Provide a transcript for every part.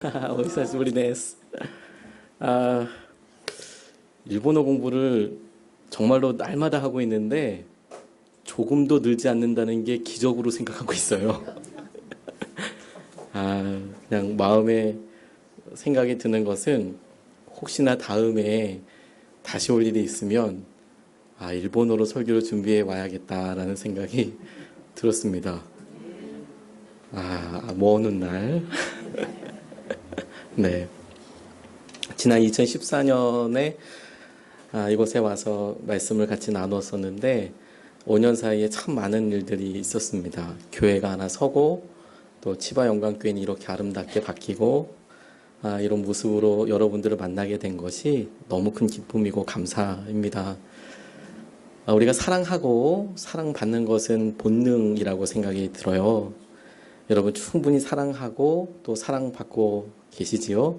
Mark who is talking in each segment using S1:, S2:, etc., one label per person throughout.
S1: お久しぶりです。아, 일본어 공부를 정말로 날마다 하고 있는데 조금도 늘지 않는다는 게 기적으로 생각하고 있어요. 그냥 마음에 생각이 드는 것은 혹시나 다음에 다시 올 일이 있으면 일본어로 설교를 준비해 와야겠다라는 생각이 들었습니다. 먼 훗날. 네. 지난 2014년에 이곳에 와서 말씀을 같이 나눴었는데 5년 사이에 참 많은 일들이 있었습니다. 교회가 하나 서고 또 치바 영광교회는 이렇게 아름답게 바뀌고 이런 모습으로 여러분들을 만나게 된 것이 너무 큰 기쁨이고 감사입니다. 우리가 사랑하고 사랑받는 것은 본능이라고 생각이 들어요. 여러분 충분히 사랑하고 또 사랑받고 계시지요?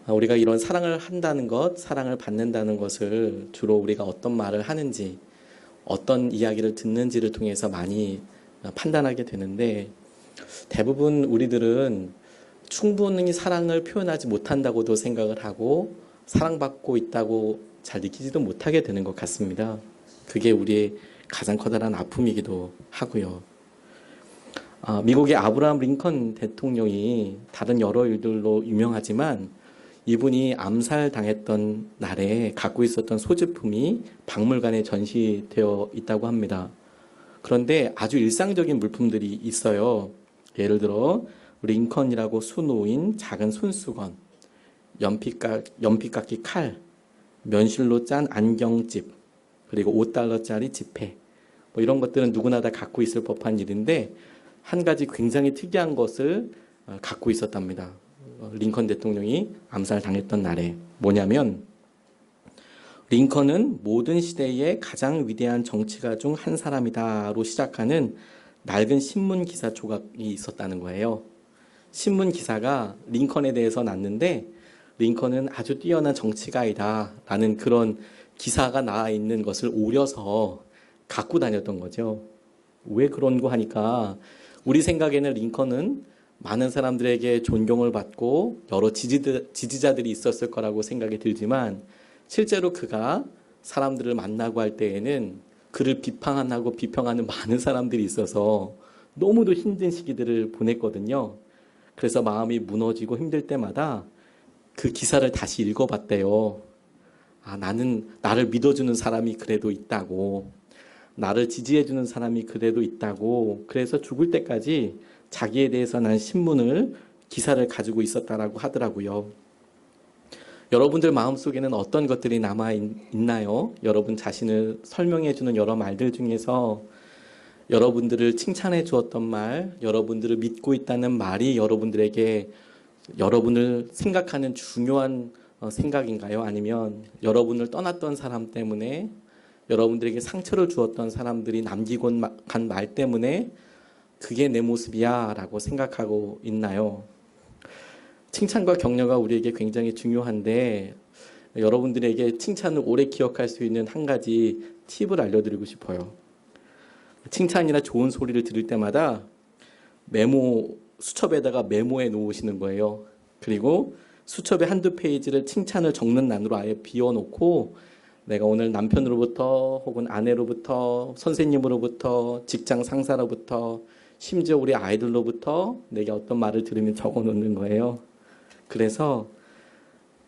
S1: 우리가 이런 사랑을 한다는 것, 사랑을 받는다는 것을 주로 우리가 어떤 말을 하는지, 어떤 이야기를 듣는지를 통해서 많이 판단하게 되는데 대부분 우리들은 충분히 사랑을 표현하지 못한다고도 생각을 하고 사랑받고 있다고 잘 느끼지도 못하게 되는 것 같습니다. 그게 우리의 가장 커다란 아픔이기도 하고요. 미국의 아브라함 링컨 대통령이 다른 여러 일들로 유명하지만 이분이 암살당했던 날에 갖고 있었던 소지품이 박물관에 전시되어 있다고 합니다. 그런데 아주 일상적인 물품들이 있어요. 예를 들어 링컨이라고 수놓인 작은 손수건, 연필깎이 칼, 면실로 짠 안경집, 그리고 5달러짜리 지폐. 이런 것들은 누구나 다 갖고 있을 법한 일인데 한 가지 굉장히 특이한 것을 갖고 있었답니다. 링컨 대통령이 암살당했던 날에 뭐냐면 링컨은 모든 시대의 가장 위대한 정치가 중 한 사람이다로 시작하는 낡은 신문 기사 조각이 있었다는 거예요. 신문 기사가 링컨에 대해서 났는데 링컨은 아주 뛰어난 정치가이다 라는 그런 기사가 나와 있는 것을 오려서 갖고 다녔던 거죠. 왜 그런 거 하니까 우리 생각에는 링컨은 많은 사람들에게 존경을 받고 여러 지지자들이 있었을 거라고 생각이 들지만 실제로 그가 사람들을 만나고 할 때에는 그를 비판하고 비평하는 많은 사람들이 있어서 너무도 힘든 시기들을 보냈거든요. 그래서 마음이 무너지고 힘들 때마다 그 기사를 다시 읽어봤대요. 나를 믿어주는 사람이 그래도 있다고, 나를 지지해주는 사람이 그래도 있다고, 그래서 죽을 때까지 자기에 대해서 난 기사를 가지고 있었다라고 하더라고요. 여러분들 마음속에는 어떤 것들이 남아있나요? 여러분 자신을 설명해주는 여러 말들 중에서 여러분들을 칭찬해 주었던 말, 여러분들을 믿고 있다는 말이 여러분들에게 여러분을 생각하는 중요한 생각인가요? 아니면 여러분을 떠났던 사람 때문에 여러분들에게 상처를 주었던 사람들이 남기고 간 말 때문에 그게 내 모습이야 라고 생각하고 있나요? 칭찬과 격려가 우리에게 굉장히 중요한데 여러분들에게 칭찬을 오래 기억할 수 있는 한 가지 팁을 알려드리고 싶어요. 칭찬이나 좋은 소리를 들을 때마다 수첩에다가 메모해 놓으시는 거예요. 그리고 수첩의 한두 페이지를 칭찬을 적는 란으로 아예 비워놓고 내가 오늘 남편으로부터 혹은 아내로부터 선생님으로부터 직장 상사로부터 심지어 우리 아이들로부터 내게 어떤 말을 들으면 적어 놓는 거예요. 그래서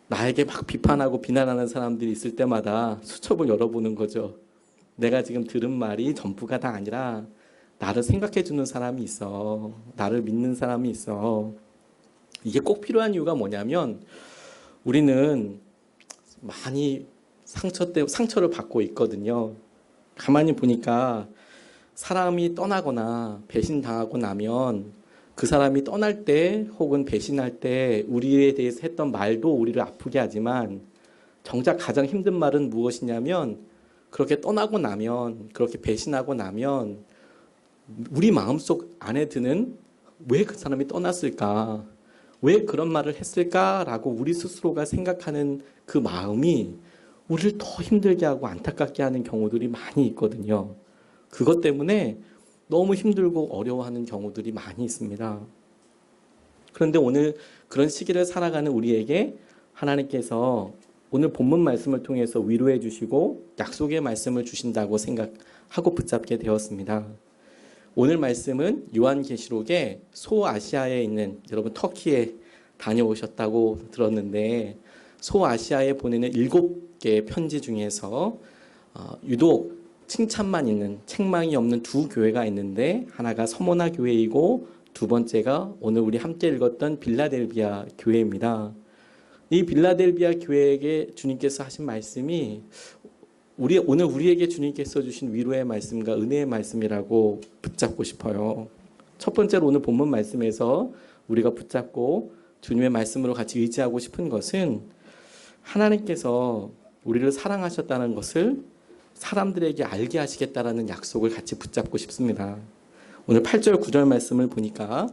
S1: 나에게 막 비판하고 비난하는 사람들이 있을 때마다 수첩을 열어보는 거죠. 내가 지금 들은 말이 전부가 다 아니라 나를 생각해 주는 사람이 있어. 나를 믿는 사람이 있어. 이게 꼭 필요한 이유가 뭐냐면 우리는 많이 상처를 받고 있거든요. 가만히 보니까 사람이 떠나거나 배신당하고 나면 그 사람이 떠날 때 혹은 배신할 때 우리에 대해서 했던 말도 우리를 아프게 하지만 정작 가장 힘든 말은 무엇이냐면 그렇게 떠나고 나면, 그렇게 배신하고 나면 우리 마음속 안에 드는 왜 그 사람이 떠났을까? 왜 그런 말을 했을까라고 우리 스스로가 생각하는 그 마음이 우리를 더 힘들게 하고 안타깝게 하는 경우들이 많이 있거든요. 그것 때문에 너무 힘들고 어려워하는 경우들이 많이 있습니다. 그런데 오늘 그런 시기를 살아가는 우리에게 하나님께서 오늘 본문 말씀을 통해서 위로해 주시고 약속의 말씀을 주신다고 생각하고 붙잡게 되었습니다. 오늘 말씀은 요한계시록의 소아시아에 있는, 여러분 터키에 다녀오셨다고 들었는데, 소아시아에 보내는 7개의 편지 중에서 유독 칭찬만 있는, 책망이 없는 두 교회가 있는데, 하나가 서모나 교회이고 두 번째가 오늘 우리 함께 읽었던 빌라델비아 교회입니다. 이 빌라델비아 교회에게 주님께서 하신 말씀이 오늘 우리에게 주님께서 주신 위로의 말씀과 은혜의 말씀이라고 붙잡고 싶어요. 첫 번째로 오늘 본문 말씀에서 우리가 붙잡고 주님의 말씀으로 같이 의지하고 싶은 것은 하나님께서 우리를 사랑하셨다는 것을 사람들에게 알게 하시겠다라는 약속을 같이 붙잡고 싶습니다. 오늘 8절 9절 말씀을 보니까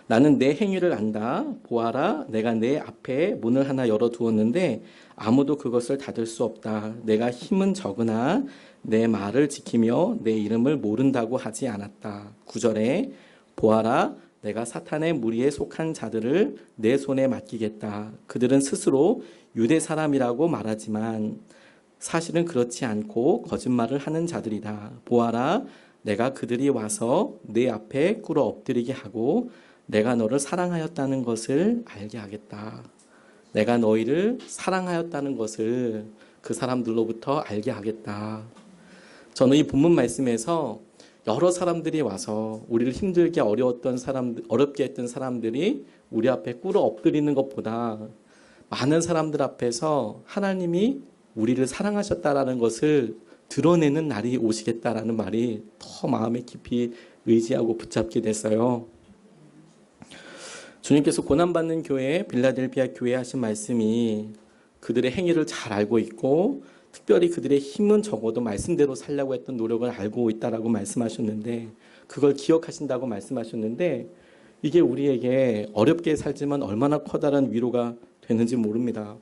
S1: 나는 내 행위를 안다. 보아라, 내가 내 앞에 문을 하나 열어두었는데 아무도 그것을 닫을 수 없다. 내가 힘은 적으나 내 말을 지키며 내 이름을 모른다고 하지 않았다. 9절에 보아라, 내가 사탄의 무리에 속한 자들을 내 손에 맡기겠다. 그들은 스스로 유대 사람이라고 말하지만 사실은 그렇지 않고 거짓말을 하는 자들이다. 보아라, 내가 그들이 와서 내 앞에 꿇어 엎드리게 하고 내가 너를 사랑하였다는 것을 알게 하겠다. 내가 너희를 사랑하였다는 것을 그 사람들로부터 알게 하겠다. 저는 이 본문 말씀에서 여러 사람들이 와서 우리를 힘들게 어렵게 했던 사람들이 우리 앞에 꿇어 엎드리는 것보다 많은 사람들 앞에서 하나님이 우리를 사랑하셨다라는 것을 드러내는 날이 오시겠다라는 말이 더 마음에 깊이 의지하고 붙잡게 됐어요. 주님께서 고난받는 교회, 빌라델비아 교회에 하신 말씀이 그들의 행위를 잘 알고 있고 특별히 그들의 힘은 적어도 말씀대로 살려고 했던 노력을 알고 있다라고 말씀하셨는데, 그걸 기억하신다고 말씀하셨는데, 이게 우리에게 어렵게 살지만 얼마나 커다란 위로가 되는지 모릅니다.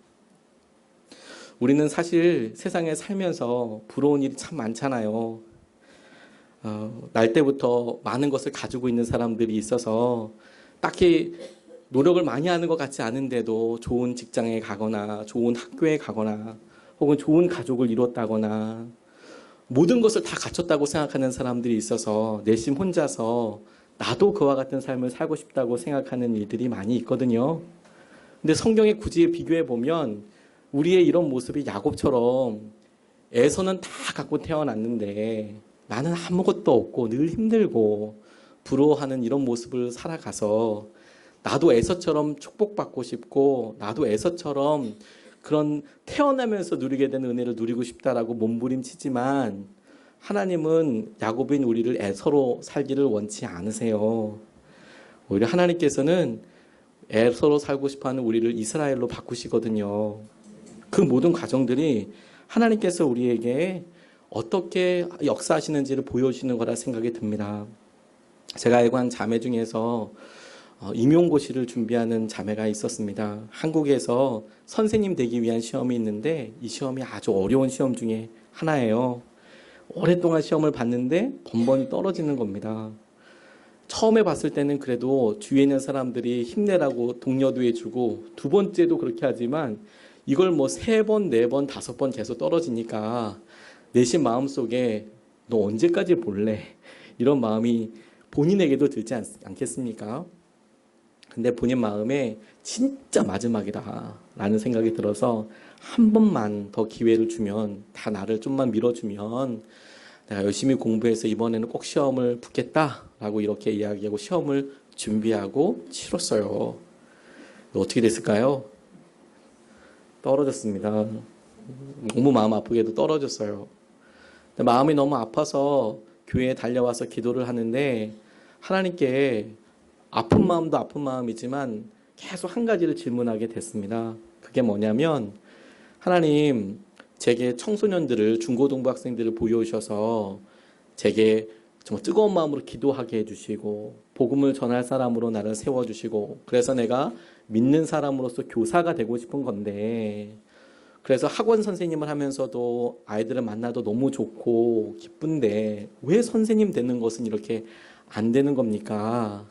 S1: 우리는 사실 세상에 살면서 부러운 일이 참 많잖아요. 날 때부터 많은 것을 가지고 있는 사람들이 있어서 딱히 노력을 많이 하는 것 같지 않은데도 좋은 직장에 가거나 좋은 학교에 가거나 혹은 좋은 가족을 이뤘다거나 모든 것을 다 갖췄다고 생각하는 사람들이 있어서 내심 혼자서 나도 그와 같은 삶을 살고 싶다고 생각하는 일들이 많이 있거든요. 근데 성경에 굳이 비교해 보면 우리의 이런 모습이 야곱처럼 에서는 다 갖고 태어났는데 나는 아무것도 없고 늘 힘들고 부러워하는 이런 모습을 살아가서 나도 에서처럼 축복받고 싶고 나도 에서처럼 그런 태어나면서 누리게 되는 은혜를 누리고 싶다라고 몸부림치지만 하나님은 야곱인 우리를 에서로 살기를 원치 않으세요. 오히려 하나님께서는 에서로 살고 싶어하는 우리를 이스라엘로 바꾸시거든요. 그 모든 과정들이 하나님께서 우리에게 어떻게 역사하시는지를 보여주시는 거라 생각이 듭니다. 제가 알고 한 자매 중에서 임용고시를 준비하는 자매가 있었습니다. 한국에서 선생님 되기 위한 시험이 있는데 이 시험이 아주 어려운 시험 중에 하나예요. 오랫동안 시험을 봤는데 번번이 떨어지는 겁니다. 처음에 봤을 때는 그래도 주위에 있는 사람들이 힘내라고 독려도 해주고 두 번째도 그렇게 하지만 이걸 뭐 3번, 4번, 5번 계속 떨어지니까 내심 마음속에 너 언제까지 볼래? 이런 마음이 본인에게도 들지 않겠습니까? 근데 본인 마음에 진짜 마지막이다 라는 생각이 들어서 한 번만 더 기회를 주면, 다 나를 좀만 밀어주면 내가 열심히 공부해서 이번에는 꼭 시험을 붙겠다 라고 이렇게 이야기하고 시험을 준비하고 치렀어요. 어떻게 됐을까요? 떨어졌습니다. 너무 마음 아프게도 떨어졌어요. 마음이 너무 아파서 교회에 달려와서 기도를 하는데 하나님께 아픈 마음도 아픈 마음이지만 계속 한 가지를 질문하게 됐습니다. 그게 뭐냐면, 하나님, 제게 청소년들을, 중고등부 학생들을 보여주셔서 제게 정말 뜨거운 마음으로 기도하게 해주시고 복음을 전할 사람으로 나를 세워주시고 그래서 내가 믿는 사람으로서 교사가 되고 싶은 건데, 그래서 학원 선생님을 하면서도 아이들을 만나도 너무 좋고 기쁜데 왜 선생님 되는 것은 이렇게 안 되는 겁니까?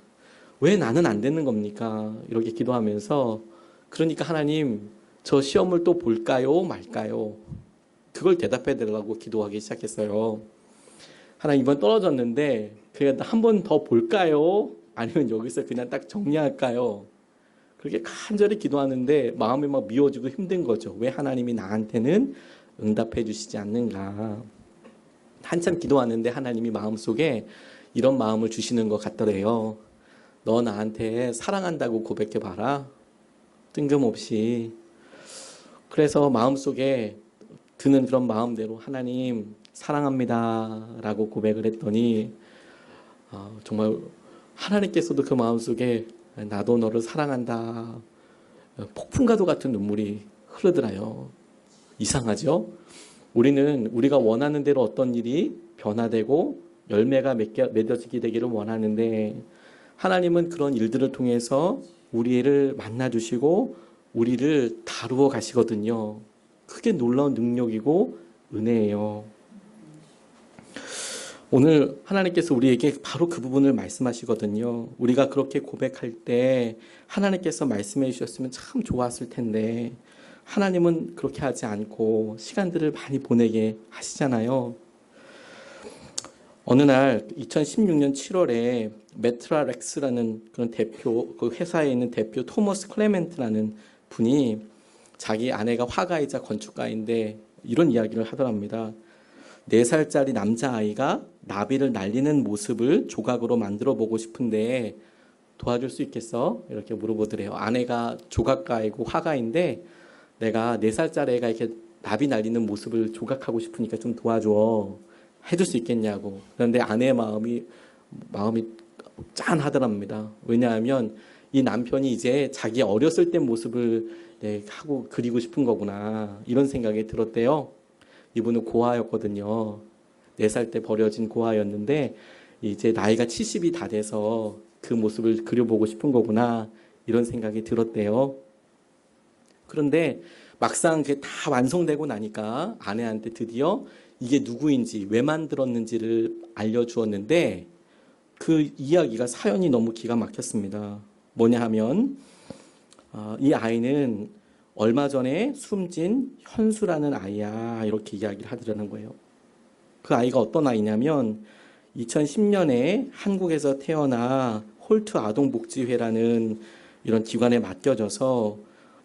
S1: 왜 나는 안 되는 겁니까? 이렇게 기도하면서 그러니까 하나님 저 시험을 또 볼까요? 말까요? 그걸 대답해 달라고 기도하기 시작했어요. 하나님 이번 떨어졌는데 그냥 한 번 더 볼까요? 아니면 여기서 그냥 딱 정리할까요? 그렇게 간절히 기도하는데 마음이 막 미워지고 힘든 거죠. 왜 하나님이 나한테는 응답해 주시지 않는가? 한참 기도하는데 하나님이 마음속에 이런 마음을 주시는 것 같더래요. 너 나한테 사랑한다고 고백해 봐라. 뜬금없이. 그래서 마음속에 드는 그런 마음대로 하나님 사랑합니다 라고 고백을 했더니 정말 하나님께서도 그 마음속에 나도 너를 사랑한다 폭풍과도 같은 눈물이 흐르더라요. 이상하죠? 우리는 우리가 원하는 대로 어떤 일이 변화되고 열매가 맺어지게 되기를 원하는데 하나님은 그런 일들을 통해서 우리를 만나주시고 우리를 다루어 가시거든요. 크게 놀라운 능력이고 은혜예요. 오늘 하나님께서 우리에게 바로 그 부분을 말씀하시거든요. 우리가 그렇게 고백할 때 하나님께서 말씀해 주셨으면 참 좋았을 텐데 하나님은 그렇게 하지 않고 시간들을 많이 보내게 하시잖아요. 어느 날 2016년 7월에 메트라렉스라는 그런 대표, 그 회사에 있는 대표 토머스 클레멘트라는 분이 자기 아내가 화가이자 건축가인데 이런 이야기를 하더랍니다. 4살짜리 남자아이가 나비를 날리는 모습을 조각으로 만들어 보고 싶은데 도와줄 수 있겠어? 이렇게 물어보더래요. 아내가 조각가이고 화가인데 내가 4살짜리 애가 이렇게 나비 날리는 모습을 조각하고 싶으니까 좀 도와줘. 해줄 수 있겠냐고. 그런데 아내의 마음이 짠하더랍니다. 왜냐하면 이 남편이 이제 자기 어렸을 때 모습을 하고 그리고 싶은 거구나. 이런 생각이 들었대요. 이분은 고아였거든요. 4살 때 버려진 고아였는데 이제 나이가 70이 다 돼서 그 모습을 그려보고 싶은 거구나. 이런 생각이 들었대요. 그런데 막상 그게 다 완성되고 나니까 아내한테 드디어 이게 누구인지 왜 만들었는지를 알려주었는데 그 이야기가 사연이 너무 기가 막혔습니다. 뭐냐 하면 이 아이는 얼마 전에 숨진 현수라는 아이야 이렇게 이야기를 하더라는 거예요. 그 아이가 어떤 아이냐면 2010년에 한국에서 태어나 홀트 아동복지회라는 이런 기관에 맡겨져서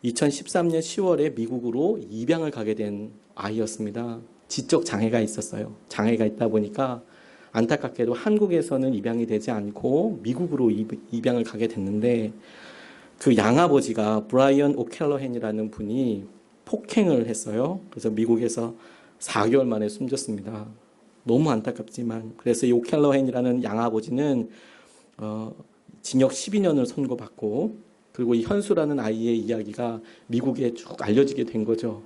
S1: 2013년 10월에 미국으로 입양을 가게 된 아이였습니다. 지적 장애가 있었어요. 장애가 있다 보니까 안타깝게도 한국에서는 입양이 되지 않고 미국으로 입양을 가게 됐는데 그 양아버지가 브라이언 오켈러헨이라는 분이 폭행을 했어요. 그래서 미국에서 4개월 만에 숨졌습니다. 너무 안타깝지만 그래서 이 오켈러헨이라는 양아버지는 징역 12년을 선고받고 그리고 이 현수라는 아이의 이야기가 미국에 쭉 알려지게 된 거죠.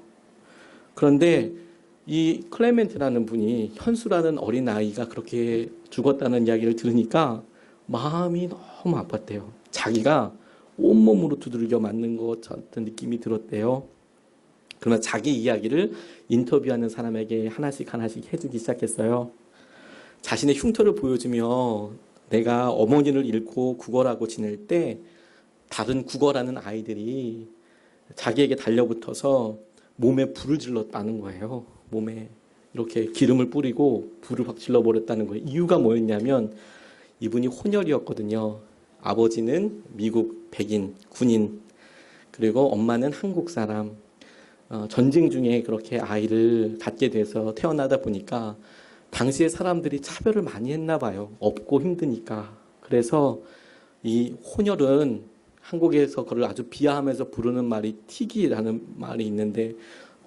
S1: 그런데 이 클레멘트라는 분이 현수라는 어린 아이가 그렇게 죽었다는 이야기를 들으니까 마음이 너무 아팠대요. 자기가 온몸으로 두들겨 맞는 것 같은 느낌이 들었대요. 그러면 자기 이야기를 인터뷰하는 사람에게 하나씩 해주기 시작했어요. 자신의 흉터를 보여주며 내가 어머니를 잃고 구걸하고 지낼 때 다른 구걸하는 아이들이 자기에게 달려붙어서 몸에 불을 질렀다는 거예요. 몸에 이렇게 기름을 뿌리고 불을 확 질러버렸다는 거예요. 이유가 뭐였냐면 이분이 혼혈이었거든요. 아버지는 미국 백인, 군인, 그리고 엄마는 한국 사람. 전쟁 중에 그렇게 아이를 갖게 돼서 태어나다 보니까 당시에 사람들이 차별을 많이 했나 봐요. 없고 힘드니까. 그래서 이 혼혈은 한국에서 그걸 아주 비하하면서 부르는 말이 튀기라는 말이 있는데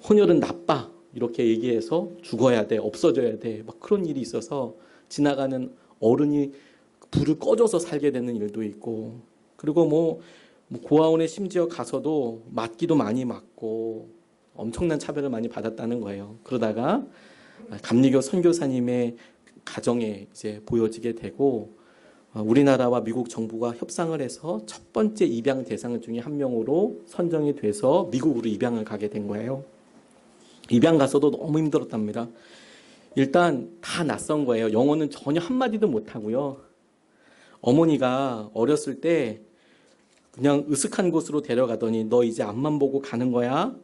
S1: 혼혈은 나빠 이렇게 얘기해서 죽어야 돼, 없어져야 돼, 막 그런 일이 있어서 지나가는 어른이 불을 꺼줘서 살게 되는 일도 있고 그리고 뭐 고아원에 심지어 가서도 맞기도 많이 맞고 엄청난 차별을 많이 받았다는 거예요. 그러다가 감리교 선교사님의 가정에 이제 보여지게 되고 우리나라와 미국 정부가 협상을 해서 첫 번째 입양 대상 중에 한 명으로 선정이 돼서 미국으로 입양을 가게 된 거예요. 입양 가서도 너무 힘들었답니다. 일단 다 낯선 거예요. 영어는 전혀 한마디도 못하고요. 어머니가 어렸을 때 그냥 으슥한 곳으로 데려가더니 너 이제 앞만 보고 가는 거야?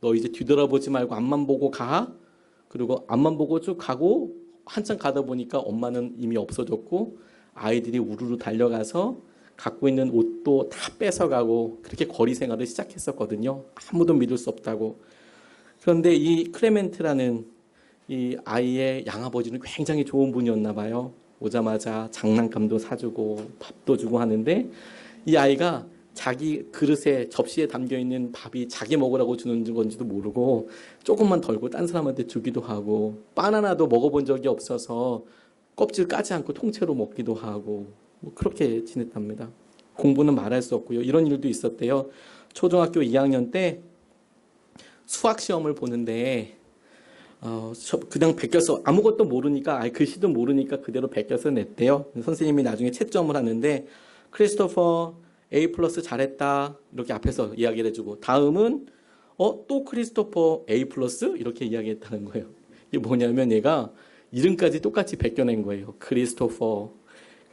S1: 너 이제 뒤돌아보지 말고 앞만 보고 가? 그리고 앞만 보고 쭉 가고 한참 가다 보니까 엄마는 이미 없어졌고 아이들이 우르르 달려가서 갖고 있는 옷도 다 뺏어가고 그렇게 거리 생활을 시작했었거든요. 아무도 믿을 수 없다고. 그런데 이 클레멘트라는 이 아이의 양아버지는 굉장히 좋은 분이었나 봐요. 오자마자 장난감도 사주고 밥도 주고 하는데 이 아이가 자기 그릇에 접시에 담겨있는 밥이 자기 먹으라고 주는 건지도 모르고 조금만 덜고 딴 사람한테 주기도 하고 바나나도 먹어본 적이 없어서 껍질 까지 않고 통째로 먹기도 하고 뭐 그렇게 지냈답니다. 공부는 말할 수 없고요. 이런 일도 있었대요. 초등학교 2학년 때 수학 시험을 보는데 그냥 베껴서 아무것도 모르니까 글씨도 모르니까 그대로 베껴서 냈대요. 선생님이 나중에 채점을 하는데 크리스토퍼 A 플러스 잘했다 이렇게 앞에서 이야기를 해주고 다음은 또 크리스토퍼 A 플러스 이렇게 이야기했다는 거예요. 이게 뭐냐면 얘가 이름까지 똑같이 베껴낸 거예요. 크리스토퍼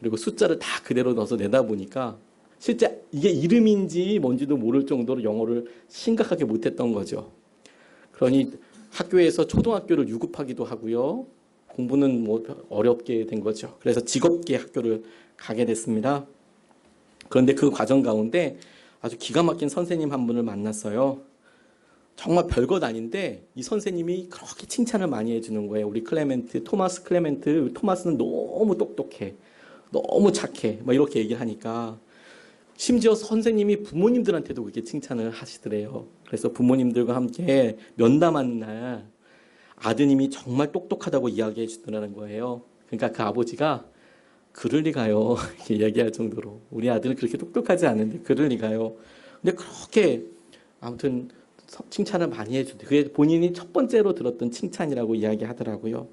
S1: 그리고 숫자를 다 그대로 넣어서 내다 보니까 실제 이게 이름인지 뭔지도 모를 정도로 영어를 심각하게 못했던 거죠. 그러니 학교에서 초등학교를 유급하기도 하고요. 공부는 뭐 어렵게 된 거죠. 그래서 직업계 학교를 가게 됐습니다. 그런데 그 과정 가운데 아주 기가 막힌 선생님 한 분을 만났어요. 정말 별것 아닌데 이 선생님이 그렇게 칭찬을 많이 해주는 거예요. 우리 클레멘트, 토마스 클레멘트, 토마스는 너무 똑똑해. 너무 착해. 막 이렇게 얘기를 하니까 심지어 선생님이 부모님들한테도 그렇게 칭찬을 하시더래요. 그래서 부모님들과 함께 면담하는 날 아드님이 정말 똑똑하다고 이야기해 주더라는 거예요. 그러니까 그 아버지가 그럴 리가요. 이렇게 이야기할 정도로 우리 아들은 그렇게 똑똑하지 않은데 그럴 리가요. 근데 그렇게 아무튼 칭찬을 많이 해주대. 그게 본인이 첫 번째로 들었던 칭찬이라고 이야기하더라고요.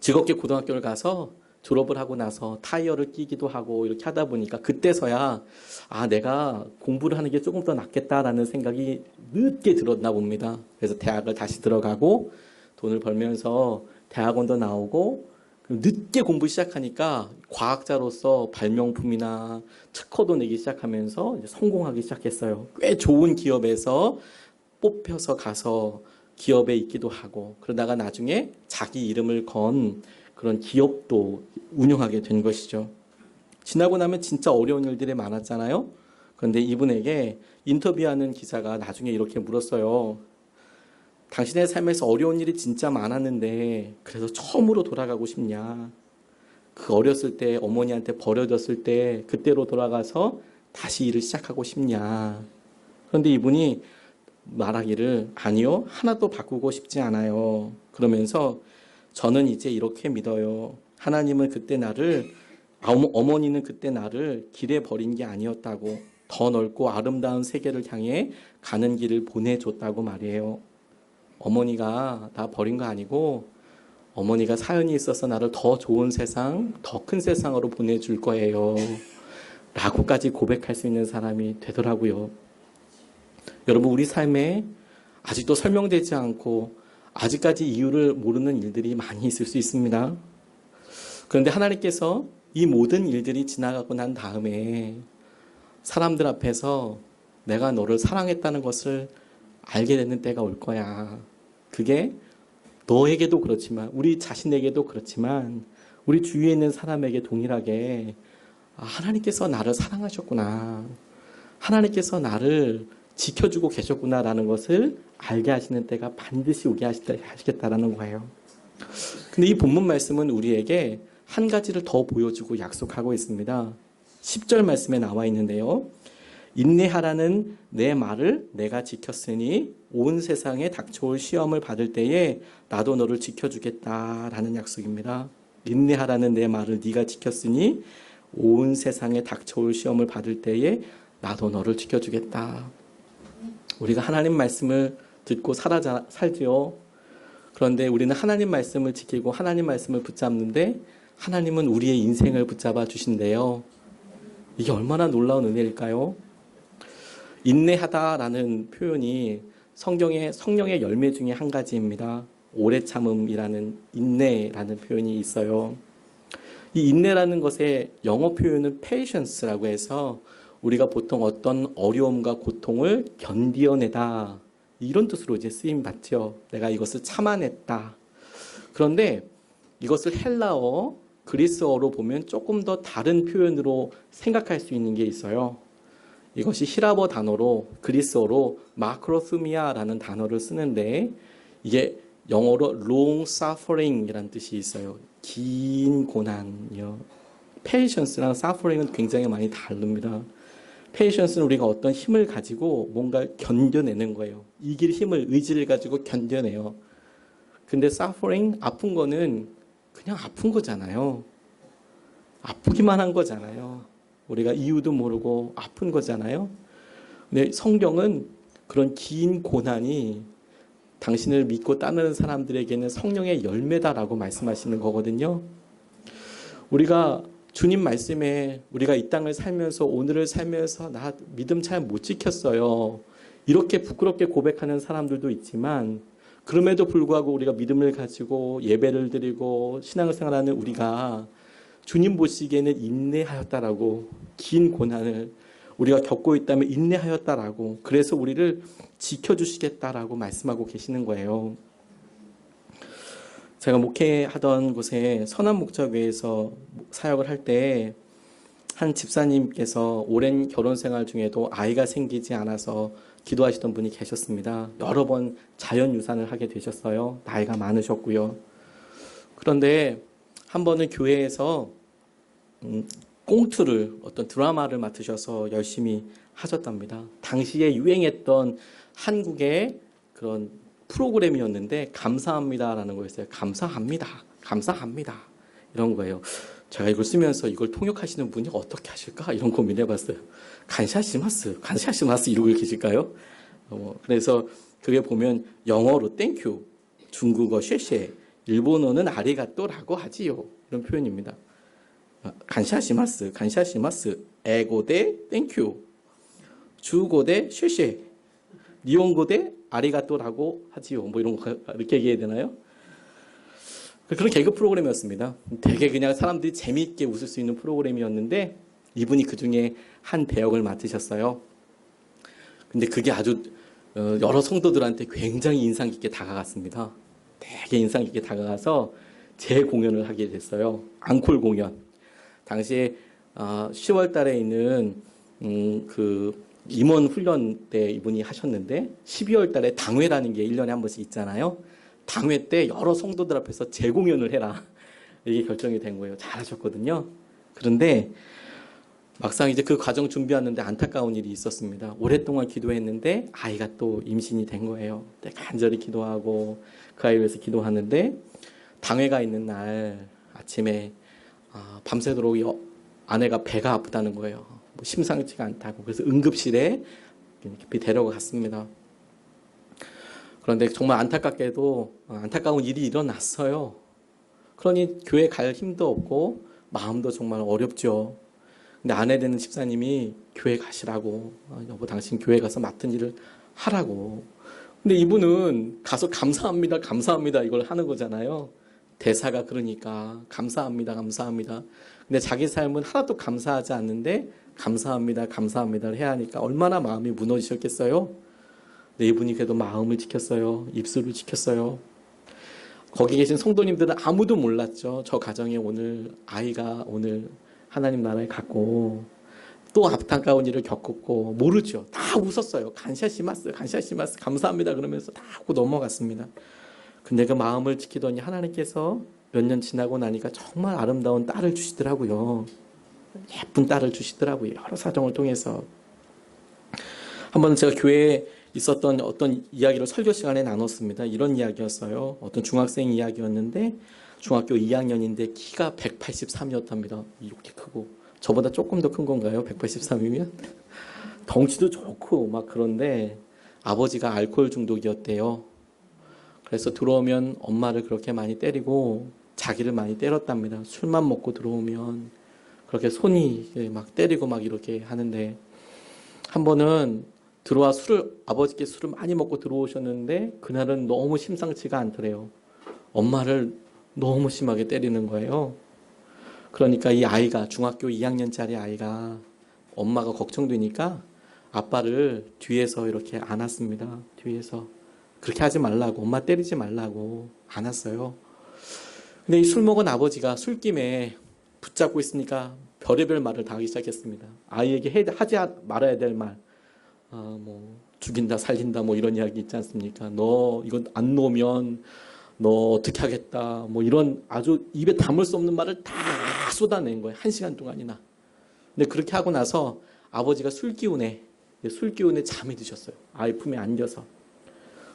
S1: 즐겁게 고등학교를 가서 졸업을 하고 나서 타이어를 끼기도 하고 이렇게 하다 보니까 그때서야 내가 공부를 하는 게 조금 더 낫겠다라는 생각이 늦게 들었나 봅니다. 그래서 대학을 다시 들어가고 돈을 벌면서 대학원도 나오고 늦게 공부 시작하니까 과학자로서 발명품이나 특허도 내기 시작하면서 이제 성공하기 시작했어요. 꽤 좋은 기업에서 뽑혀서 가서 기업에 있기도 하고 그러다가 나중에 자기 이름을 건 그런 기업도 운영하게 된 것이죠. 지나고 나면 진짜 어려운 일들이 많았잖아요. 그런데 이분에게 인터뷰하는 기자가 나중에 이렇게 물었어요. 당신의 삶에서 어려운 일이 진짜 많았는데 그래서 처음으로 돌아가고 싶냐? 그 어렸을 때 어머니한테 버려졌을 때 그때로 돌아가서 다시 일을 시작하고 싶냐? 그런데 이분이 말하기를 아니요, 하나도 바꾸고 싶지 않아요. 그러면서 저는 이제 이렇게 믿어요. 하나님은 그때 나를 어머니는 그때 나를 길에 버린 게 아니었다고 더 넓고 아름다운 세계를 향해 가는 길을 보내줬다고 말이에요. 어머니가 나 버린 거 아니고 어머니가 사연이 있어서 나를 더 좋은 세상, 더 큰 세상으로 보내줄 거예요. 라고까지 고백할 수 있는 사람이 되더라고요. 여러분, 우리 삶에 아직도 설명되지 않고 아직까지 이유를 모르는 일들이 많이 있을 수 있습니다. 그런데 하나님께서 이 모든 일들이 지나가고 난 다음에 사람들 앞에서 내가 너를 사랑했다는 것을 알게 되는 때가 올 거야. 그게 너에게도 그렇지만 우리 자신에게도 그렇지만 우리 주위에 있는 사람에게 동일하게 하나님께서 나를 사랑하셨구나. 하나님께서 나를 지켜주고 계셨구나라는 것을 알게 하시는 때가 반드시 오게 하시겠다라는 거예요. 근데 이 본문 말씀은 우리에게 한 가지를 더 보여주고 약속하고 있습니다. 10절 말씀에 나와 있는데요. 인내하라는 내 말을 내가 지켰으니 온 세상에 닥쳐올 시험을 받을 때에 나도 너를 지켜주겠다라는 약속입니다. 인내하라는 내 말을 네가 지켰으니 온 세상에 닥쳐올 시험을 받을 때에 나도 너를 지켜주겠다. 우리가 하나님 말씀을 듣고 살지요. 그런데 우리는 하나님 말씀을 지키고 하나님 말씀을 붙잡는데 하나님은 우리의 인생을 붙잡아 주신대요. 이게 얼마나 놀라운 은혜일까요? 인내하다라는 표현이 성경의 성령의 열매 중에 한 가지입니다. 오래 참음이라는 인내라는 표현이 있어요. 이 인내라는 것의 영어 표현은 patience라고 해서 우리가 보통 어떤 어려움과 고통을 견디어내다 이런 뜻으로 이제 쓰임 받죠. 내가 이것을 참아냈다. 그런데 이것을 헬라어, 그리스어로 보면 조금 더 다른 표현으로 생각할 수 있는 게 있어요. 이것이 히라버 단어로 그리스어로 마크로스미아라는 단어를 쓰는데 이게 영어로 long suffering이라는 뜻이 있어요. 긴 고난이요. patience랑 suffering은 굉장히 많이 다릅니다. patience는 우리가 어떤 힘을 가지고 뭔가 견뎌내는 거예요. 이길 힘을, 의지를 가지고 견뎌내요. 근데 suffering, 아픈 거는 그냥 아픈 거잖아요. 아프기만 한 거잖아요. 우리가 이유도 모르고 아픈 거잖아요. 근데 성경은 그런 긴 고난이 당신을 믿고 따르는 사람들에게는 성령의 열매다라고 말씀하시는 거거든요. 우리가 주님 말씀에 우리가 이 땅을 살면서 오늘을 살면서 나 믿음 잘 못 지켰어요. 이렇게 부끄럽게 고백하는 사람들도 있지만 그럼에도 불구하고 우리가 믿음을 가지고 예배를 드리고 신앙생활하는 우리가 주님 보시기에는 인내하였다라고 긴 고난을 우리가 겪고 있다면 인내하였다라고 그래서 우리를 지켜주시겠다라고 말씀하고 계시는 거예요. 제가 목회하던 곳에 선한목자교회에서 사역을 할 때 한 집사님께서 오랜 결혼 생활 중에도 아이가 생기지 않아서 기도하시던 분이 계셨습니다. 여러 번 자연유산을 하게 되셨어요. 나이가 많으셨고요. 그런데 한 번은 교회에서 꽁트를 어떤 드라마를 맡으셔서 열심히 하셨답니다. 당시에 유행했던 한국의 그런 프로그램이었는데 감사합니다라는 거였어요. 감사합니다. 감사합니다. 이런 거예요. 제가 이걸 쓰면서 이걸 통역하시는 분이 어떻게 하실까? 이런 고민을 해봤어요. 간샤시마스, 간샤시마스 이러고 계실까요? 그래서 그게 보면 영어로 땡큐, 중국어 쉐쉐, 일본어는 아리가또라고 하지요. 이런 표현입니다. 간샤시마스, 간샤시마스, 에고대 땡큐, 주고대 쉐쉐, 니온고대 아리가또라고 하지요. 뭐 이런 거 이렇게 얘기해야 되나요? 그런 개그 프로그램이었습니다. 되게 그냥 사람들이 재미있게 웃을 수 있는 프로그램이었는데 이분이 그 중에 한 배역을 맡으셨어요. 근데 그게 아주 여러 성도들한테 굉장히 인상 깊게 다가갔습니다. 되게 인상 깊게 다가가서 제 공연을 하게 됐어요. 앙콜 공연. 당시에 10월 달에 있는 그 임원 훈련 때 이분이 하셨는데 12월 달에 당회라는 게 1년에 한 번씩 있잖아요. 당회 때 여러 성도들 앞에서 재공연을 해라. 이게 결정이 된 거예요. 잘하셨거든요. 그런데 막상 이제 그 과정 준비하는데 안타까운 일이 있었습니다. 오랫동안 기도했는데 아이가 또 임신이 된 거예요. 간절히 기도하고 그 아이 위해서 기도하는데 당회가 있는 날 아침에 밤새도록 아내가 배가 아프다는 거예요. 뭐 심상치가 않다고. 그래서 응급실에 깊이 데려갔습니다. 그런데 정말 안타깝게도 안타까운 일이 일어났어요. 그러니 교회 갈 힘도 없고 마음도 정말 어렵죠. 근데 아내 되는 집사님이 교회 가시라고, 여보 당신 교회 가서 맡은 일을 하라고. 근데 이분은 가서 감사합니다, 감사합니다 이걸 하는 거잖아요. 대사가 그러니까 감사합니다, 감사합니다. 근데 자기 삶은 하나도 감사하지 않는데 감사합니다, 감사합니다를 해야 하니까 얼마나 마음이 무너지셨겠어요. 근데 이분이 그래도 마음을 지켰어요. 입술을 지켰어요. 거기 계신 성도님들은 아무도 몰랐죠. 저 가정에 오늘 아이가 오늘 하나님 나라에 갔고 또 안타까운 일을 겪었고 모르죠. 다 웃었어요. 간샤시마스, 간샤시마스, 감사합니다 그러면서 다 하고 넘어갔습니다. 근데 그 마음을 지키더니 하나님께서 몇 년 지나고 나니까 정말 아름다운 딸을 주시더라고요. 예쁜 딸을 주시더라고요. 여러 사정을 통해서. 한 번은 제가 교회에 있었던 어떤 이야기를 설교 시간에 나눴습니다. 이런 이야기였어요. 어떤 중학생 이야기였는데 중학교 2학년인데 키가 183이었답니다. 이렇게 크고. 저보다 조금 더 큰 건가요? 183이면? 덩치도 좋고 막 그런데 아버지가 알코올 중독이었대요. 그래서 들어오면 엄마를 그렇게 많이 때리고 자기를 많이 때렸답니다. 술만 먹고 들어오면 그렇게 손이 막 때리고 막 이렇게 하는데 한 번은 들어와 아버지께 술을 많이 먹고 들어오셨는데 그날은 너무 심상치가 않더래요. 엄마를 너무 심하게 때리는 거예요. 그러니까 이 아이가 중학교 2학년짜리 아이가 엄마가 걱정되니까 아빠를 뒤에서 이렇게 안았습니다. 뒤에서 그렇게 하지 말라고, 엄마 때리지 말라고 안았어요. 근데 이 술 먹은 아버지가 술김에 붙잡고 있으니까 별의별 말을 다 하기 시작했습니다. 아이에게 하지 말아야 될 말, 뭐 죽인다, 살린다, 뭐 이런 이야기 있지 않습니까? 너 이건 안 놓으면 너 어떻게 하겠다, 뭐 이런 아주 입에 담을 수 없는 말을 다 쏟아낸 거예요. 1시간 동안이나. 근데 그렇게 하고 나서 아버지가 술 기운에 잠이 드셨어요. 아이 품에 안겨서.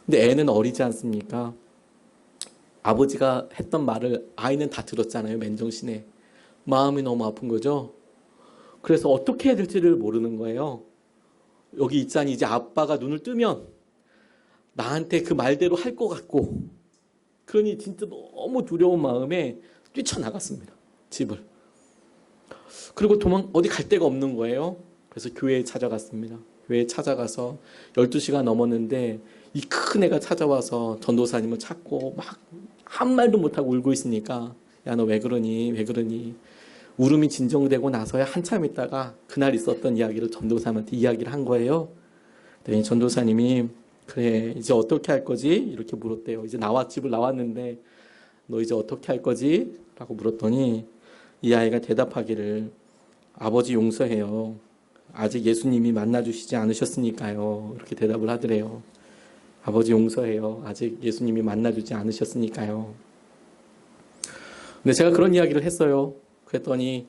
S1: 근데 애는 어리지 않습니까? 아버지가 했던 말을 아이는 다 들었잖아요. 맨정신에. 마음이 너무 아픈 거죠. 그래서 어떻게 해야 될지를 모르는 거예요. 여기 있자니 이제 아빠가 눈을 뜨면 나한테 그 말대로 할 것 같고, 그러니 진짜 너무 두려운 마음에 뛰쳐나갔습니다. 집을. 그리고 어디 갈 데가 없는 거예요. 그래서 교회에 찾아갔습니다. 교회에 찾아가서 12시가 넘었는데 이 큰 애가 찾아와서 전도사님을 찾고 막 한 말도 못하고 울고 있으니까, 야, 너 왜 그러니? 왜 그러니? 울음이 진정되고 나서야 한참 있다가 그날 있었던 이야기를 전도사님한테 이야기를 한 거예요. 그랬더니 전도사님이, 그래, 이제 어떻게 할 거지? 이렇게 물었대요. 이제 집을 나왔는데 너 이제 어떻게 할 거지? 라고 물었더니 이 아이가 대답하기를, 아버지 용서해요. 아직 예수님이 만나주시지 않으셨으니까요. 이렇게 대답을 하더래요. 아버지 용서해요. 아직 예수님이 만나주지 않으셨으니까요. 근데 제가 그런 이야기를 했어요. 그랬더니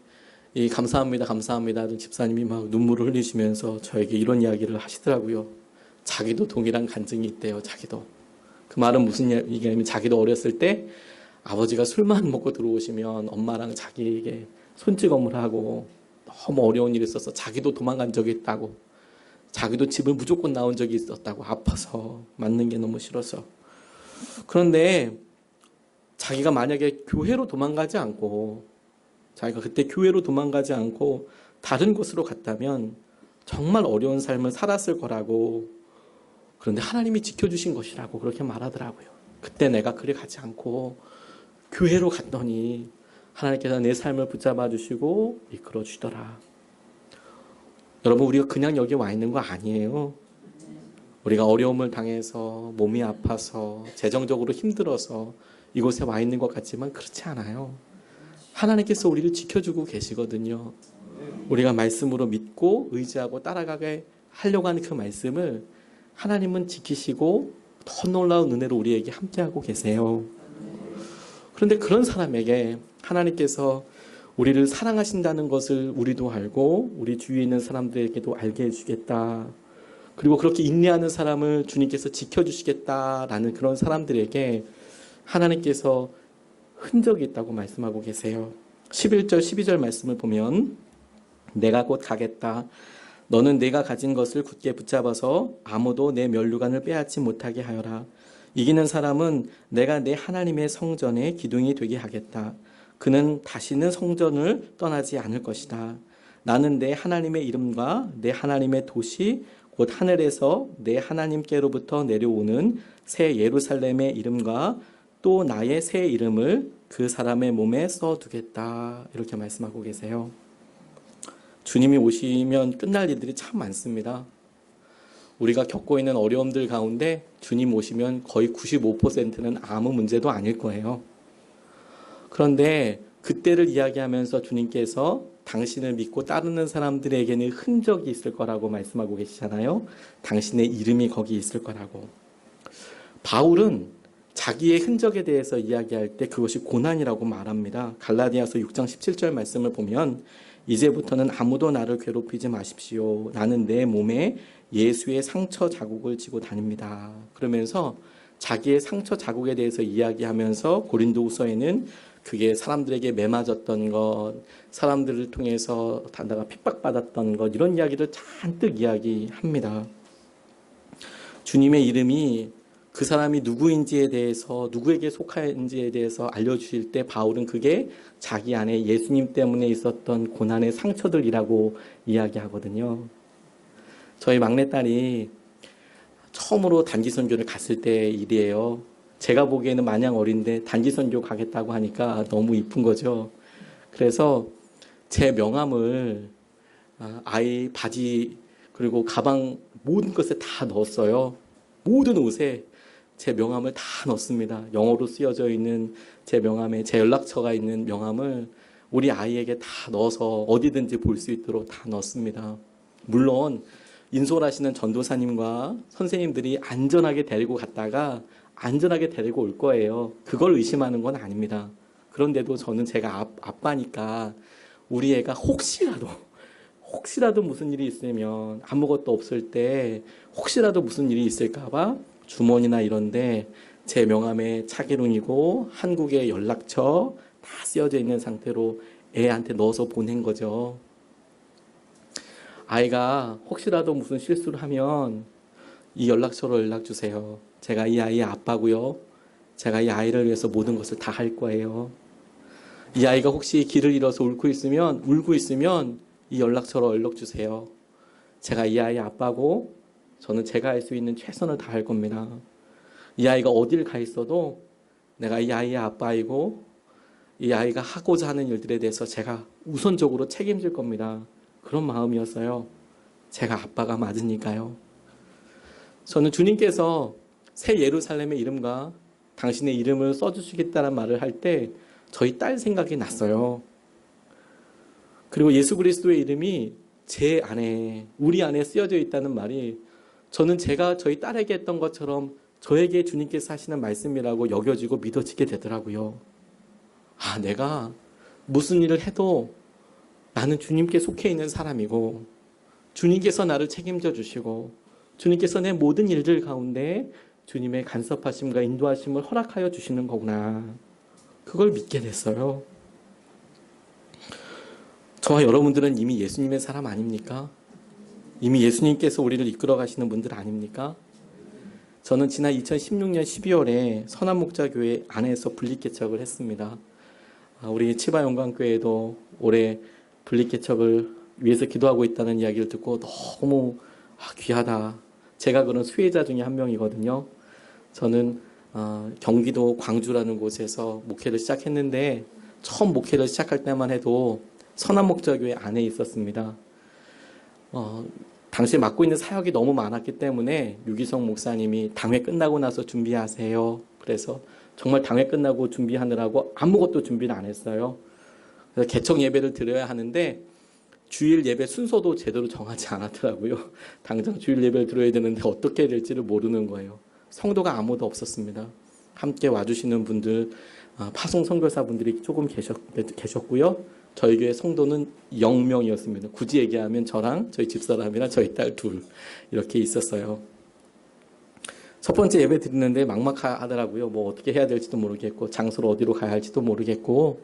S1: 감사합니다, 감사합니다. 집사님이 막 눈물을 흘리시면서 저에게 이런 이야기를 하시더라고요. 자기도 동일한 간증이 있대요. 자기도. 그 말은 무슨 얘기냐면, 자기도 어렸을 때 아버지가 술만 먹고 들어오시면 엄마랑 자기에게 손찌검을 하고 너무 어려운 일이 있어서 자기도 도망간 적이 있다고, 자기도 집을 무조건 나온 적이 있었다고, 아파서 맞는 게 너무 싫어서. 그런데 자기가 만약에 교회로 도망가지 않고, 자기가 그때 교회로 도망가지 않고 다른 곳으로 갔다면 정말 어려운 삶을 살았을 거라고, 그런데 하나님이 지켜주신 것이라고 그렇게 말하더라고요. 그때 내가 그리 가지 않고 교회로 갔더니 하나님께서 내 삶을 붙잡아 주시고 이끌어 주시더라. 여러분, 우리가 그냥 여기 와 있는 거 아니에요. 우리가 어려움을 당해서, 몸이 아파서, 재정적으로 힘들어서 이곳에 와 있는 것 같지만 그렇지 않아요. 하나님께서 우리를 지켜주고 계시거든요. 우리가 말씀으로 믿고 의지하고 따라가게 하려고 하는 그 말씀을 하나님은 지키시고 더 놀라운 은혜로 우리에게 함께하고 계세요. 그런데 그런 사람에게 하나님께서 우리를 사랑하신다는 것을 우리도 알고 우리 주위에 있는 사람들에게도 알게 해주겠다. 그리고 그렇게 인내하는 사람을 주님께서 지켜주시겠다라는 그런 사람들에게 하나님께서 흔적이 있다고 말씀하고 계세요. 11절, 12절 말씀을 보면, 내가 곧 가겠다. 너는 내가 가진 것을 굳게 붙잡아서 아무도 내 면류관을 빼앗지 못하게 하여라. 이기는 사람은 내가 내 하나님의 성전의 기둥이 되게 하겠다. 그는 다시는 성전을 떠나지 않을 것이다. 나는 내 하나님의 이름과 내 하나님의 도시 곧 하늘에서 내 하나님께로부터 내려오는 새 예루살렘의 이름과 또 나의 새 이름을 그 사람의 몸에 써두겠다. 이렇게 말씀하고 계세요. 주님이 오시면 끝날 일들이 참 많습니다. 우리가 겪고 있는 어려움들 가운데 주님 오시면 거의 95%는 아무 문제도 아닐 거예요. 그런데 그때를 이야기하면서 주님께서 당신을 믿고 따르는 사람들에게는 흔적이 있을 거라고 말씀하고 계시잖아요. 당신의 이름이 거기 있을 거라고. 바울은 자기의 흔적에 대해서 이야기할 때 그것이 고난이라고 말합니다. 갈라디아서 6장 17절 말씀을 보면, 이제부터는 아무도 나를 괴롭히지 마십시오. 나는 내 몸에 예수의 상처 자국을 지고 다닙니다. 그러면서 자기의 상처 자국에 대해서 이야기하면서 고린도후서에는 그게 사람들에게 매맞았던 것, 사람들을 통해서 단다가 핍박받았던 것, 이런 이야기를 잔뜩 이야기합니다. 주님의 이름이 그 사람이 누구인지에 대해서, 누구에게 속하는지에 대해서 알려주실 때 바울은 그게 자기 안에 예수님 때문에 있었던 고난의 상처들이라고 이야기하거든요. 저희 막내딸이 처음으로 단기 선교를 갔을 때 일이에요. 제가 보기에는 마냥 어린데 단기 선교 가겠다고 하니까 너무 이쁜 거죠. 그래서 제 명함을 아이 바지 그리고 가방 모든 것에 다 넣었어요. 모든 옷에 제 명함을 다 넣습니다. 영어로 쓰여져 있는 제 명함에 제 연락처가 있는 명함을 우리 아이에게 다 넣어서 어디든지 볼 수 있도록 다 넣습니다. 물론 인솔하시는 전도사님과 선생님들이 안전하게 데리고 갔다가 안전하게 데리고 올 거예요. 그걸 의심하는 건 아닙니다. 그런데도 저는 제가 아빠니까 우리 애가 혹시라도 무슨 일이 있으면 아무것도 없을 때 혹시라도 무슨 일이 있을까봐 주머니나 이런데 제 명함에 차기lun이고 한국의 연락처 다 쓰여져 있는 상태로 애한테 넣어서 보낸 거죠. 아이가 혹시라도 무슨 실수를 하면 이 연락처로 연락 주세요. 제가 이 아이의 아빠고요. 제가 이 아이를 위해서 모든 것을 다 할 거예요. 이 아이가 혹시 길을 잃어서 울고 있으면 이 연락처로 연락 주세요. 제가 이 아이의 아빠고 저는 제가 할 수 있는 최선을 다할 겁니다. 이 아이가 어딜 가 있어도 내가 이 아이의 아빠이고 이 아이가 하고자 하는 일들에 대해서 제가 우선적으로 책임질 겁니다. 그런 마음이었어요. 제가 아빠가 맞으니까요. 저는 주님께서 새 예루살렘의 이름과 당신의 이름을 써주시겠다는 말을 할 때 저희 딸 생각이 났어요. 그리고 예수 그리스도의 이름이 제 안에, 우리 안에 쓰여져 있다는 말이 저는 제가 저희 딸에게 했던 것처럼 저에게 주님께서 하시는 말씀이라고 여겨지고 믿어지게 되더라고요. 내가 무슨 일을 해도 나는 주님께 속해 있는 사람이고 주님께서 나를 책임져 주시고 주님께서 내 모든 일들 가운데 주님의 간섭하심과 인도하심을 허락하여 주시는 거구나. 그걸 믿게 됐어요. 저와 여러분들은 이미 예수님의 사람 아닙니까? 이미 예수님께서 우리를 이끌어 가시는 분들 아닙니까? 저는 지난 2016년 12월에 선한목자교회 안에서 분립개척을 했습니다. 우리 치바영광교회도 올해 분립개척을 위해서 기도하고 있다는 이야기를 듣고 너무 귀하다. 제가 그런 수혜자 중에 한 명이거든요. 저는 경기도 광주라는 곳에서 목회를 시작했는데 처음 목회를 시작할 때만 해도 선한목자교회 안에 있었습니다. 당시에 맡고 있는 사역이 너무 많았기 때문에 유기성 목사님이 당회 끝나고 나서 준비하세요. 그래서 정말 당회 끝나고 준비하느라고 아무것도 준비를 안 했어요. 그래서 개척 예배를 드려야 하는데 주일 예배 순서도 제대로 정하지 않았더라고요. 당장 주일 예배를 드려야 되는데 어떻게 해야 될지를 모르는 거예요. 성도가 아무도 없었습니다. 함께 와주시는 분들, 파송 선교사분들이 조금 계셨고요. 저희 교회 성도는 0명이었습니다. 굳이 얘기하면 저랑 저희 집사람이랑 저희 딸 둘 이렇게 있었어요. 첫 번째 예배 드리는데 막막하더라고요. 뭐 어떻게 해야 될지도 모르겠고 장소를 어디로 가야 할지도 모르겠고.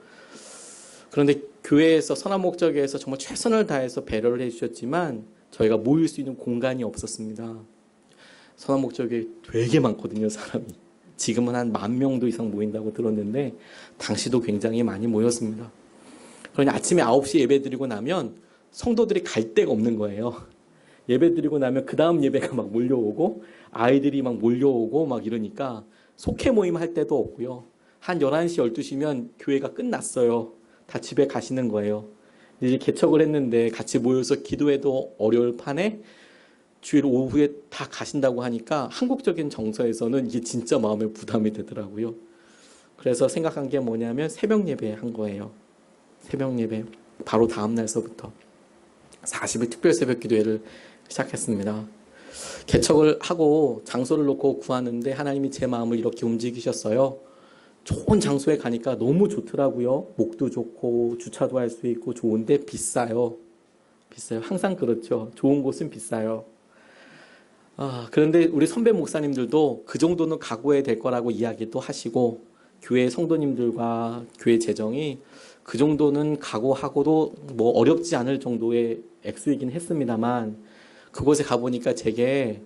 S1: 그런데 교회에서 선한목자교회에서 정말 최선을 다해서 배려를 해주셨지만 저희가 모일 수 있는 공간이 없었습니다. 선한목자교회 되게 많거든요, 사람이. 지금은 한 10,000명 이상 모인다고 들었는데 당시도 굉장히 많이 모였습니다. 그러니 아침에 9시 예배 드리고 나면 성도들이 갈 데가 없는 거예요. 예배 드리고 나면 그 다음 예배가 막 몰려오고 아이들이 막 몰려오고 막 이러니까 속회 모임 할 때도 없고요. 한 11시, 12시면 교회가 끝났어요. 다 집에 가시는 거예요. 이제 개척을 했는데 같이 모여서 기도해도 어려울 판에 주일 오후에 다 가신다고 하니까 한국적인 정서에서는 이게 진짜 마음에 부담이 되더라고요. 그래서 생각한 게 뭐냐면 새벽 예배 한 거예요. 새벽 예배 바로 다음 날서부터 40일 특별 새벽 기도회를 시작했습니다. 개척을 하고 장소를 놓고 구하는데 하나님이 제 마음을 이렇게 움직이셨어요. 좋은 장소에 가니까 너무 좋더라고요. 목도 좋고 주차도 할 수 있고 좋은데 비싸요. 항상 그렇죠. 좋은 곳은 비싸요. 그런데 우리 선배 목사님들도 그 정도는 각오해야 될 거라고 이야기도 하시고 교회 성도님들과 교회 재정이 그 정도는 각오하고도 뭐 어렵지 않을 정도의 액수이긴 했습니다만 그곳에 가보니까 제게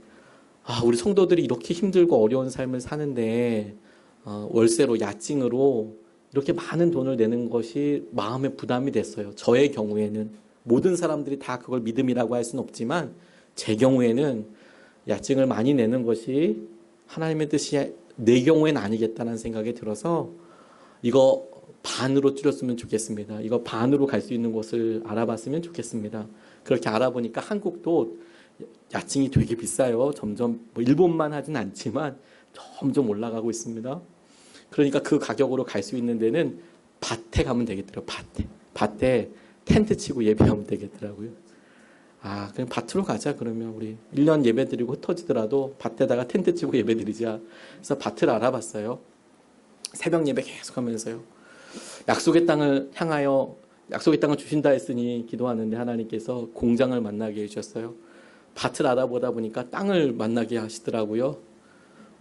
S1: 우리 성도들이 이렇게 힘들고 어려운 삶을 사는데 월세로 야증으로 이렇게 많은 돈을 내는 것이 마음에 부담이 됐어요. 저의 경우에는 모든 사람들이 다 그걸 믿음이라고 할 수는 없지만 제 경우에는 야증을 많이 내는 것이 하나님의 뜻이 내 경우에는 아니겠다는 생각이 들어서 이거 반으로 줄였으면 좋겠습니다. 이거 반으로 갈 수 있는 곳을 알아봤으면 좋겠습니다. 그렇게 알아보니까 한국도 야칭이 되게 비싸요. 점점 뭐 일본만 하진 않지만 점점 올라가고 있습니다. 그러니까 그 가격으로 갈 수 있는 데는 밭에 가면 되겠더라고요. 밭에 텐트 치고 예배하면 되겠더라고요. 아, 그냥 밭으로 가자. 그러면 우리 1년 예배 드리고 흩어지더라도 밭에다가 텐트 치고 예배 드리자. 그래서 밭을 알아봤어요. 새벽 예배 계속 하면서요. 약속의 땅을 향하여 약속의 땅을 주신다 했으니 기도하는데 하나님께서 공장을 만나게 해주셨어요. 밭을 알아보다 보니까 땅을 만나게 하시더라고요.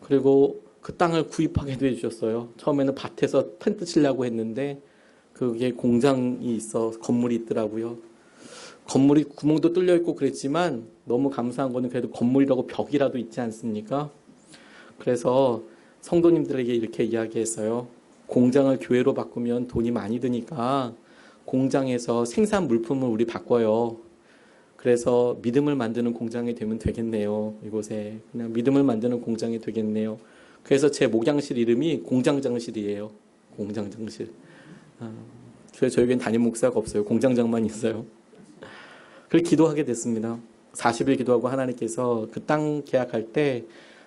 S1: 그리고 그 땅을 구입하게도 해주셨어요. 처음에는 밭에서 텐트 치려고 했는데 그게 공장이 있어 건물이 있더라고요. 건물이 구멍도 뚫려 있고 그랬지만 너무 감사한 거는 그래도 건물이라고 벽이라도 있지 않습니까? 그래서 성도님들에게 이렇게 이야기했어요. 공장을 교회로 바꾸면 돈이 많이 드니까 공장에서 생산 물품을 우리 바꿔요. 그래서 믿음을 만드는 공장이 되면 되겠네요. 이곳에 그냥 믿음을 만드는 공장이 되겠네요. 그래서 제 목양실 이름이 공장장실이에요. 공장장실. 그래서 저에겐 담임 목사가 없어요. 공장장만 있어요. 그렇게 기도하게 됐습니다. 40일 기도하고 하나님께서 그 땅 계약할 때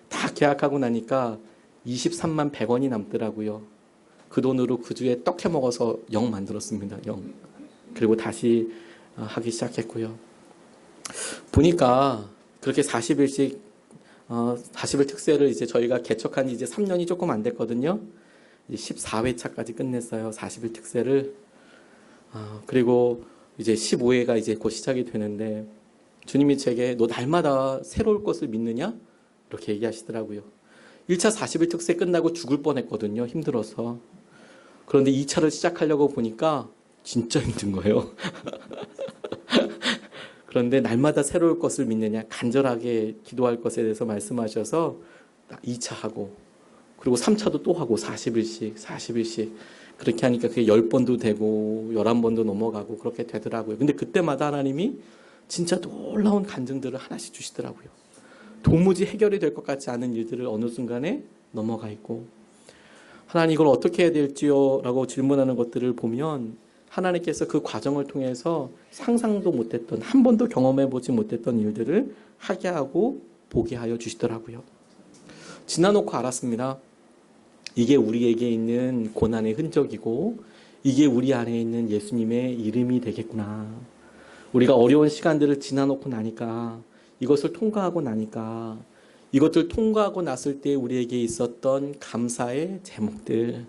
S1: 다 계약하고 나니까 23만 100원이 남더라고요. 그 돈으로 그 주에 떡 해 먹어서 0 만들었습니다. 0. 그리고 다시 하기 시작했고요. 보니까 그렇게 40일씩 40일 특세를 이제 저희가 개척한 지 이제 3년이 조금 안 됐거든요. 이제 14회차까지 끝냈어요. 40일 특세를. 그리고 이제 15회가 이제 곧 시작이 되는데 주님이 제게 너 날마다 새로울 것을 믿느냐? 이렇게 얘기하시더라고요. 1차 40일 특세 끝나고 죽을 뻔했거든요. 힘들어서. 그런데 2차를 시작하려고 보니까 진짜 힘든 거예요. 그런데 날마다 새로울 것을 믿느냐? 간절하게 기도할 것에 대해서 말씀하셔서 2차 하고 그리고 3차도 또 하고 40일씩 그렇게 하니까 그게 10번도 되고 11번도 넘어가고 그렇게 되더라고요. 근데 그때마다 하나님이 진짜 놀라운 간증들을 하나씩 주시더라고요. 도무지 해결이 될 것 같지 않은 일들을 어느 순간에 넘어가 있고 하나님 이걸 어떻게 해야 될지요? 라고 질문하는 것들을 보면 하나님께서 그 과정을 통해서 상상도 못했던 한 번도 경험해보지 못했던 일들을 하게 하고 보게 하여 주시더라고요. 지나놓고 알았습니다. 이게 우리에게 있는 고난의 흔적이고 이게 우리 안에 있는 예수님의 이름이 되겠구나. 우리가 어려운 시간들을 지나놓고 나니까 이것을 통과하고 나니까 이것들 통과하고 났을 때 우리에게 있었던 감사의 제목들.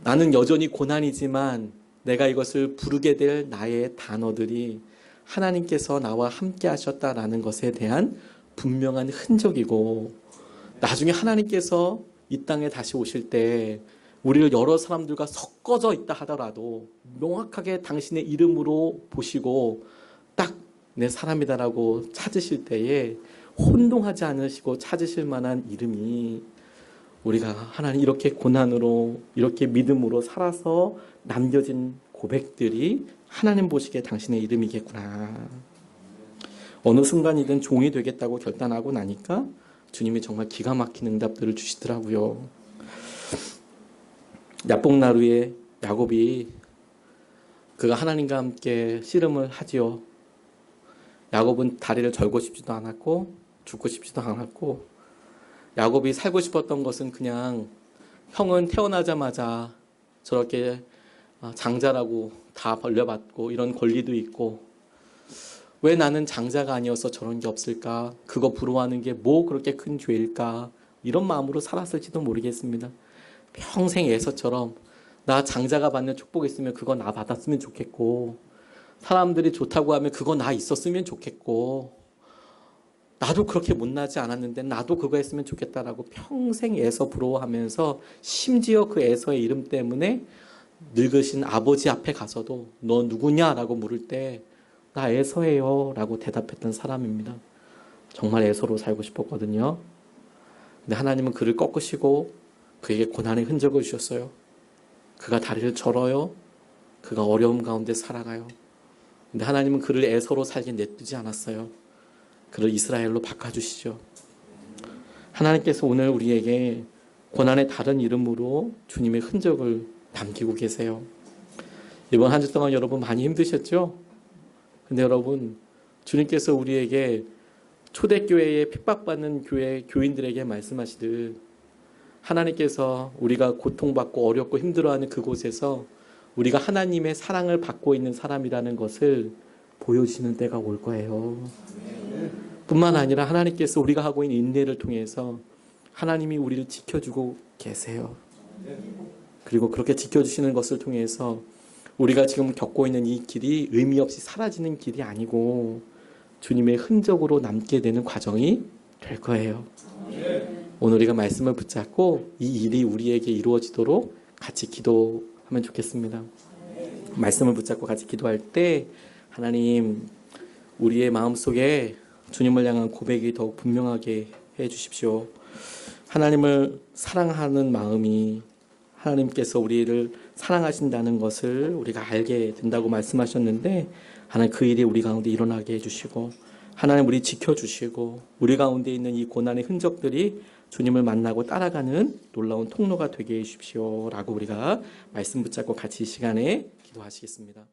S1: 나는 여전히 고난이지만 내가 이것을 부르게 될 나의 단어들이 하나님께서 나와 함께 하셨다라는 것에 대한 분명한 흔적이고 나중에 하나님께서 이 땅에 다시 오실 때 우리를 여러 사람들과 섞어져 있다 하더라도 명확하게 당신의 이름으로 보시고 딱 내 사람이다라고 찾으실 때에 혼동하지 않으시고 찾으실 만한 이름이 우리가 하나님 이렇게 고난으로 이렇게 믿음으로 살아서 남겨진 고백들이 하나님 보시기에 당신의 이름이겠구나. 어느 순간이든 종이 되겠다고 결단하고 나니까 주님이 정말 기가 막힌 응답들을 주시더라고요. 야복나루에 야곱이 그가 하나님과 함께 씨름을 하지요. 야곱은 다리를 절고 싶지도 않았고 죽고 싶지도 않았고 야곱이 살고 싶었던 것은 그냥 형은 태어나자마자 저렇게 장자라고 다 벌려받고 이런 권리도 있고 왜 나는 장자가 아니어서 저런 게 없을까? 그거 부러워하는 게 뭐 그렇게 큰 죄일까? 이런 마음으로 살았을지도 모르겠습니다. 평생 에서처럼 나 장자가 받는 축복 있으면 그거 나 받았으면 좋겠고 사람들이 좋다고 하면 그거 나 있었으면 좋겠고 나도 그렇게 못나지 않았는데 나도 그거 했으면 좋겠다라고 평생 에서 부러워하면서 심지어 그 에서의 이름 때문에 늙으신 아버지 앞에 가서도 너 누구냐라고 물을 때 나 에서예요 라고 대답했던 사람입니다. 정말 에서로 살고 싶었거든요. 근데 하나님은 그를 꺾으시고 그에게 고난의 흔적을 주셨어요. 그가 다리를 절어요. 그가 어려움 가운데 살아가요. 근데 하나님은 그를 에서로 살게 냅두지 않았어요. 그를 이스라엘로 바꿔주시죠. 하나님께서 오늘 우리에게 고난의 다른 이름으로 주님의 흔적을 남기고 계세요. 이번 한 주 동안 여러분 많이 힘드셨죠? 근데 여러분, 주님께서 우리에게 초대교회에 핍박받는 교인들에게 말씀하시듯 하나님께서 우리가 고통받고 어렵고 힘들어하는 그곳에서 우리가 하나님의 사랑을 받고 있는 사람이라는 것을 보여주시는 때가 올 거예요. 뿐만 아니라 하나님께서 우리가 하고 있는 인내를 통해서 하나님이 우리를 지켜주고 계세요. 그리고 그렇게 지켜주시는 것을 통해서 우리가 지금 겪고 있는 이 길이 의미 없이 사라지는 길이 아니고 주님의 흔적으로 남게 되는 과정이 될 거예요. 오늘 우리가 말씀을 붙잡고 이 일이 우리에게 이루어지도록 같이 기도하면 좋겠습니다. 말씀을 붙잡고 같이 기도할 때 하나님, 우리의 마음속에 주님을 향한 고백이 더욱 분명하게 해 주십시오. 하나님을 사랑하는 마음이 하나님께서 우리를 사랑하신다는 것을 우리가 알게 된다고 말씀하셨는데 하나님, 그 일이 우리 가운데 일어나게 해주시고 하나님, 우리 지켜주시고 우리 가운데 있는 이 고난의 흔적들이 주님을 만나고 따라가는 놀라운 통로가 되게 해주십시오 라고 우리가 말씀 붙잡고 같이 이 시간에 기도하시겠습니다.